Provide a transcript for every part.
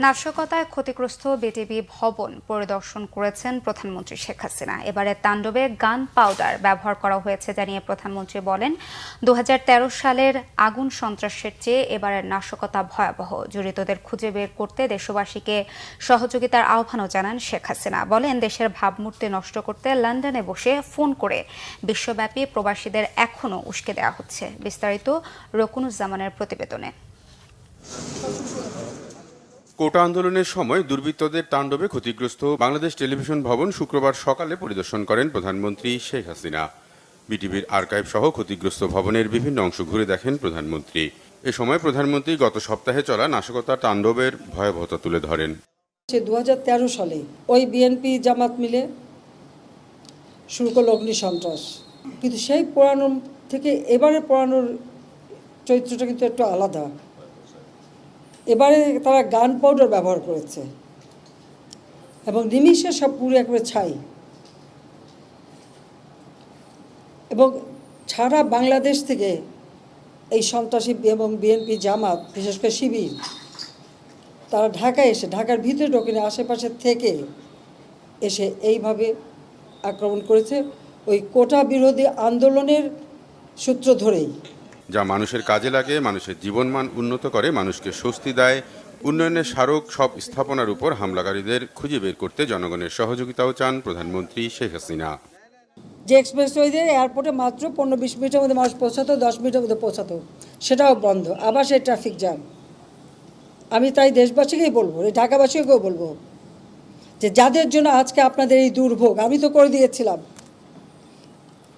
নাশকতায় ক্ষতিগ্রস্ত বিটিভি ভবন পরিদর্শন করেছেন প্রধানমন্ত্রী শেখ হাসিনা। এবারে তাণ্ডবে গান পাউডার ব্যবহার করা হয়েছে জানিয়ে প্রধানমন্ত্রী বলেন, ২০১৩ সালের আগুন সন্ত্রাসের চেয়ে এবারের নাশকতা ভয়াবহ। জড়িতদের খুঁজে বের করতে দেশবাসীকে সহযোগিতার আহ্বানও জানান শেখ হাসিনা। বলেন, দেশের ভাবমূর্তি নষ্ট করতে লন্ডনে বসে ফোন করে বিশ্বব্যাপী প্রবাসীদের এখনও উস্কে দেওয়া হচ্ছে। বিস্তারিত রকুনুজ্জামানের প্রতিবেদনে। কোটা আন্দোলনের সময় দুর্বৃত্তদের তাণ্ডবে ক্ষতিগ্রস্ত বাংলাদেশ টেলিভিশন ভবন শুক্রবার সকালে পরিদর্শন করেন প্রধানমন্ত্রী শেখ হাসিনা। বিটিভির আর্কাইভ সহ ক্ষতিগ্রস্ত ভবনের বিভিন্ন অংশ ঘুরে দেখেন প্রধানমন্ত্রী। এ সময় প্রধানমন্ত্রী গত সপ্তাহে চলা নাশকতা তাণ্ডবের ভয়াবহতা তুলে ধরেন। ২০১৩ সালে ওই বিএনপি জামাত মিলে শুরু করল অগ্নি সন্ত্রাস, কিন্তু সেই পড়ানোর থেকে এবারে পড়ানোর চরিত্রটা কিন্তু একটু আলাদা। এবারে তারা গান পাউডার ব্যবহার করেছে এবং নিমিষে সব পুরো একবারে ছাই, এবং সারা বাংলাদেশ থেকে এই সন্ত্রাসী এবং বিএনপি জামাত, বিশেষ করে শিবির, তারা ঢাকায় এসে ঢাকার ভিতরে ঢোকেনি, আশেপাশে থেকে এসে এইভাবে আক্রমণ করেছে ওই কোটা বিরোধী আন্দোলনের সূত্র ধরেই, যা মানুষের কাজে লাগে, মানুষের জীবনমান উন্নত করে, মানুষকে স্বস্তি দেয়। উন্নয়নের স্মারক সব স্থাপনার উপর হামলাকারীদের খুঁজে বের করতে জনগণের সহযোগিতাও চান প্রধানমন্ত্রী শেখ হাসিনা। যে এক্সপ্রেসওয়ে দিয়ে এয়ারপোর্টে মাত্র ১৫-২০ মিনিটের মধ্যে মানুষ পৌঁছাতো, 10 মিনিটের মধ্যে পৌঁছাতো, সেটাও বন্ধ। আবার সেই ট্রাফিক জ্যাম। আমি তাই দেশবাসীকেই বলবো, এই ঢাকাবাসীকেও বলবো যে যাদের জন্য আজকে আপনাদের এই দুর্ভোগ, আমি তো করে দিয়েছিলাম,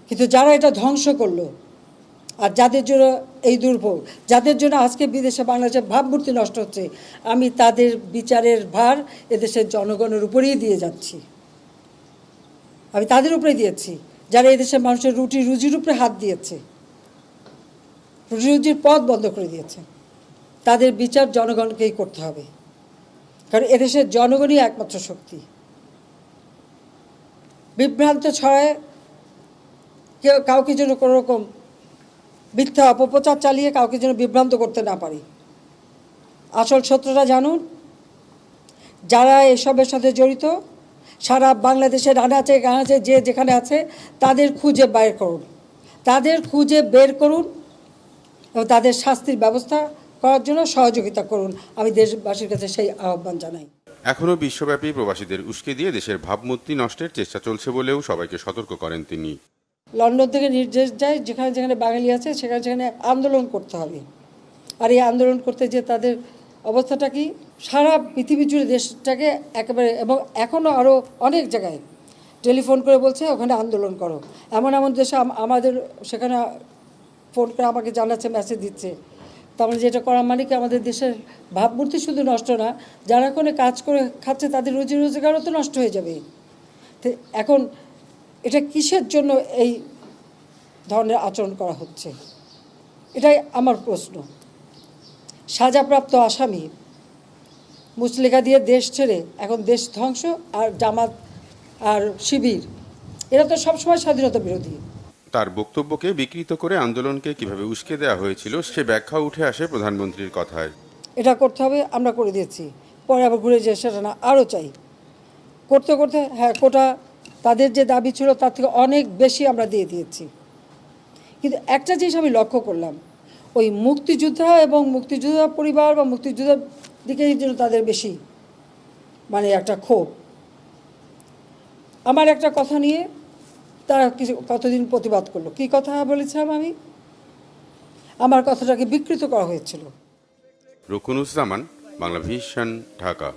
কিন্তু যারা এটা ধ্বংস করলো আর যাদের জন্য এই দুর্ভোগ, যাদের জন্য আজকে বিদেশে বাংলাদেশের ভাবমূর্তি নষ্ট হচ্ছে, আমি তাদের বিচারের ভার এদেশের জনগণের উপরেই দিয়ে যাচ্ছি। আমি তাদের উপরে দিয়েছি যারা এদেশের মানুষের রুটি রুজির উপরে হাত দিয়েছে, রুটি রুজির পথ বন্ধ করে দিয়েছে। তাদের বিচার জনগণকেই করতে হবে, কারণ এদেশের জনগণই একমাত্র শক্তি। বিভ্রান্ত ছড়ায় কেউ কাউকে যেন কোনো রকম মিথ্যা অপপ্রচার চালিয়ে কাউকে যেন বিভ্রান্ত করতে না পারি। আসল সত্যটা জানুন, যারা এসবের সাথে জড়িত সারা বাংলাদেশের আনাচে কানাচে যে যেখানে আছে তাদের খুঁজে বের করুন, তাদের খুঁজে বের করুন এবং তাদের শাস্তির ব্যবস্থা করার জন্য সহযোগিতা করুন। আমি দেশবাসীর কাছে সেই আহ্বান জানাই। এখনও বিশ্বব্যাপী প্রবাসীদের উস্কে দিয়ে দেশের ভাবমূর্তি নষ্টের চেষ্টা চলছে বলেও সবাইকে সতর্ক করেন তিনি। লন্ডন থেকে নির্দেশ যায় যেখানে যেখানে বাঙালি আছে সেখানে সেখানে আন্দোলন করতে হবে। আর এই আন্দোলন করতে যে তাদের অবস্থাটা কি, সারা পৃথিবী জুড়ে দেশটাকে একেবারে, এবং এখনও আরও অনেক জায়গায় টেলিফোন করে বলছে ওখানে আন্দোলন করো। এমন এমন দেশে আমাদের সেখানে ফোন করে আমাকে জানাচ্ছে, মেসেজ দিচ্ছে। তার মানে যেটা করার মানে কি, আমাদের দেশের ভাবমূর্তি শুধু নষ্ট না, যারা কোনো কাজ করে খাচ্ছে তাদের রুজি রোজগারও তো নষ্ট হয়ে যাবে। তো এখন এটা কিসের জন্য এই ধরনের আচরণ করা হচ্ছে, এটাই আমার প্রশ্ন। সাজাপ্রাপ্ত আসামি মুচলেখা দিয়ে দেশ ছেড়ে এখন দেশ ধ্বংস, আর জামাত আর শিবির এরা তো সবসময় স্বাধীনতা বিরোধী। তার বক্তব্যকে বিকৃত করে আন্দোলনকে কিভাবে উস্কে দেওয়া হয়েছিল সে ব্যাখ্যা উঠে আসে প্রধানমন্ত্রীর কথায়। এটা করতে হবে, আমরা করে দিয়েছি, পরে আবার ঘুরে যে সেটা না, আরও চাই। করতে করতে হ্যাঁ, কোটা তাদের যে দাবি ছিল তার থেকে অনেক বেশি আমরা দিয়ে দিয়েছি। কিন্তু একটা জিনিস আমি লক্ষ্য করলাম, ওই মুক্তিযোদ্ধা এবং মুক্তিযোদ্ধা পরিবার বা মুক্তিযোদ্ধার দিকেই যেন তাদের বেশি মানে একটা ক্ষোভ। আমার একটা কথা নিয়ে তারা কিছু কতদিন প্রতিবাদ করলো। কী কথা বলেছিলাম আমি? আমার কথাটাকে বিকৃত করা হয়েছিল। রকুনুজ্জামান, বাংলাভিশন, ঢাকা।